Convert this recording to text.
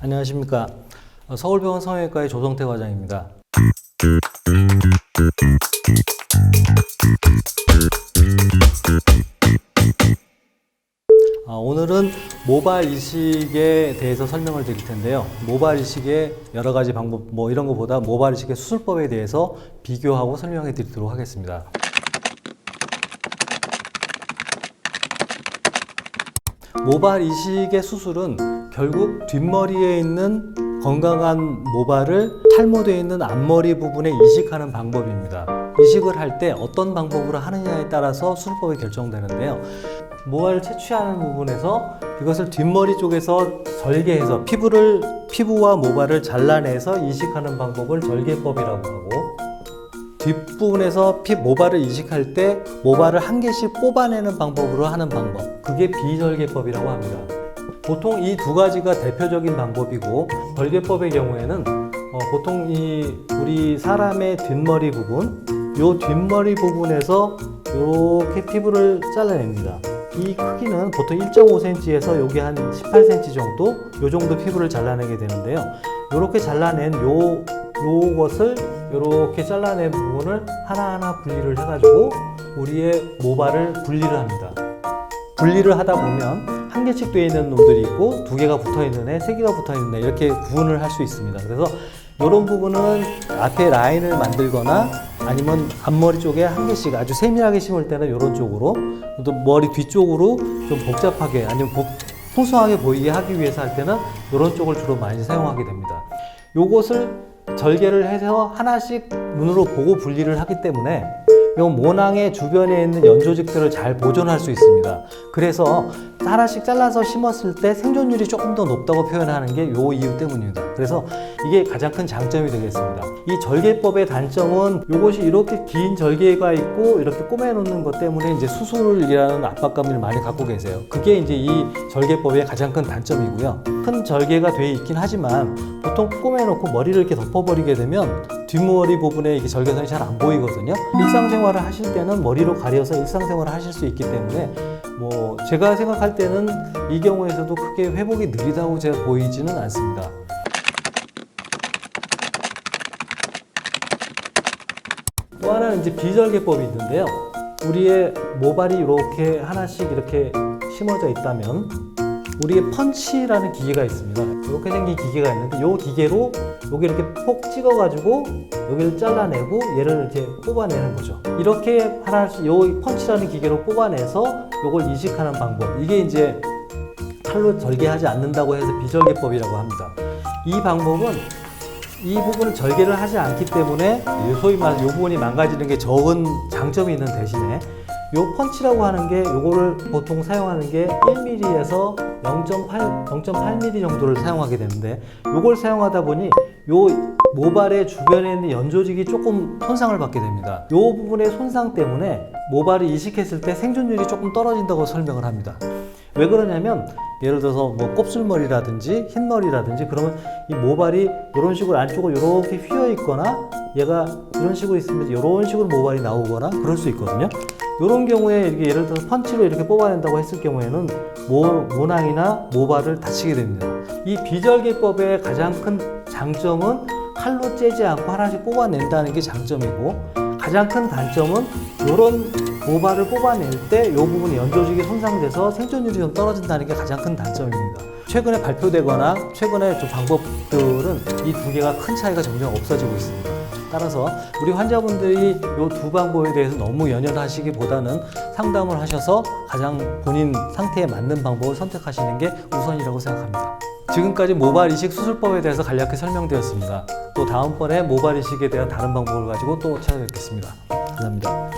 안녕하십니까. 서울병원 성형외과의 조성태 과장입니다. 오늘은 모발 이식에 대해서 설명을 드릴 텐데요. 모발 이식의 여러 가지 방법, 이런 것보다 모발 이식의 수술법에 대해서 비교하고 설명해 드리도록 하겠습니다. 모발 이식의 수술은 결국 뒷머리에 있는 건강한 모발을 탈모되어 있는 앞머리 부분에 이식하는 방법입니다. 이식을 할 때 어떤 방법으로 하느냐에 따라서 수술법이 결정되는데요. 모발을 채취하는 부분에서 이것을 뒷머리 쪽에서 절개해서 피부와 모발을 잘라내서 이식하는 방법을 절개법이라고 하고, 뒷부분에서 모발을 이식할 때 모발을 한 개씩 뽑아내는 방법으로 하는 방법, 그게 비절개법이라고 합니다. 보통 이 두 가지가 대표적인 방법이고, 절개법의 경우에는 보통 우리 사람의 뒷머리 부분, 요 뒷머리 부분에서 이렇게 피부를 잘라냅니다. 이 크기는 보통 1.5cm에서 여기 한 18cm 정도, 요 정도 피부를 잘라내게 되는데요. 이렇게 잘라낸 요것을 이렇게 잘라낸 부분을 하나하나 분리를 해가지고 우리의 모발을 분리를 합니다. 분리를 하다 보면 한 개씩 되어 있는 놈들이 있고, 두 개가 붙어 있는 애, 세 개가 붙어 있는 애, 이렇게 구분을 할 수 있습니다. 그래서 이런 부분은 앞에 라인을 만들거나 아니면 앞머리 쪽에 한 개씩 아주 세밀하게 심을 때는 이런 쪽으로, 또 머리 뒤쪽으로 좀 복잡하게 아니면 풍성하게 보이게 하기 위해서 할 때는 이런 쪽을 주로 많이 사용하게 됩니다. 요것을 절개를 해서 하나씩 눈으로 보고 분리를 하기 때문에 이 모낭의 주변에 있는 연조직들을 잘 보존할 수 있습니다. 그래서 하나씩 잘라서 심었을 때 생존율이 조금 더 높다고 표현하는 게 이 이유 때문입니다. 그래서 이게 가장 큰 장점이 되겠습니다. 이 절개법의 단점은 이것이 이렇게 긴 절개가 있고 이렇게 꼬매놓는 것 때문에 이제 수술이라는 압박감을 많이 갖고 계세요. 그게 이제 이 절개법의 가장 큰 단점이고요. 큰 절개가 돼 있긴 하지만 보통 꼬매놓고 머리를 이렇게 덮어버리게 되면 뒷머리 부분에 이게 절개선이 잘 안 보이거든요. 일상생활을 하실 때는 머리로 가려서 일상생활을 하실 수 있기 때문에 제가 생각할 때는 이 경우에서도 크게 회복이 느리다고 제가 보이지는 않습니다. 또 하나는 이제 비절개법이 있는데요. 우리의 모발이 이렇게 하나씩 이렇게 심어져 있다면 우리의 펀치라는 기계가 있습니다. 이렇게 생긴 기계가 있는데 이 기계로 여기 이렇게 폭 찍어가지고 여기를 잘라내고 얘를 이렇게 뽑아내는 거죠. 이렇게 하나씩 이 펀치라는 기계로 뽑아내서 이걸 이식하는 방법, 이게 이제 칼로 절개하지 않는다고 해서 비절개법이라고 합니다. 이 방법은 이 부분을 절개를 하지 않기 때문에 소위 말해서 이 부분이 망가지는 게 적은 장점이 있는 대신에 요 펀치라고 하는 게 요거를 보통 사용하는 게 1mm에서 0.8mm 정도를 사용하게 되는데, 요걸 사용하다 보니 요 모발의 주변에 있는 연조직이 조금 손상을 받게 됩니다. 요 부분의 손상 때문에 모발이 이식했을 때 생존율이 조금 떨어진다고 설명을 합니다. 왜 그러냐면 예를 들어서 곱슬머리라든지 흰머리라든지 그러면 이 모발이 이런 식으로 안쪽으로 이렇게 휘어 있거나 얘가 이런 식으로 있으면 이런 식으로 모발이 나오거나 그럴 수 있거든요. 이런 경우에 이렇게 예를 들어서 펀치로 이렇게 뽑아낸다고 했을 경우에는 모낭이나 모발을 다치게 됩니다. 이 비절개법의 가장 큰 장점은 칼로 째지 않고 하나씩 뽑아낸다는 게 장점이고, 가장 큰 단점은 이런 모발을 뽑아낼 때 이 부분이 연조직이 손상돼서 생존율이 좀 떨어진다는 게 가장 큰 단점입니다. 최근에 발표되거나 최근에 좀 방법들은 이 두 개가 큰 차이가 점점 없어지고 있습니다. 따라서 우리 환자분들이 이 두 방법에 대해서 너무 연연하시기보다는 상담을 하셔서 가장 본인 상태에 맞는 방법을 선택하시는 게 우선이라고 생각합니다. 지금까지 모발 이식 수술법에 대해서 간략히 설명드렸습니다. 또 다음번에 모발 이식에 대한 다른 방법을 가지고 또 찾아뵙겠습니다. 감사합니다.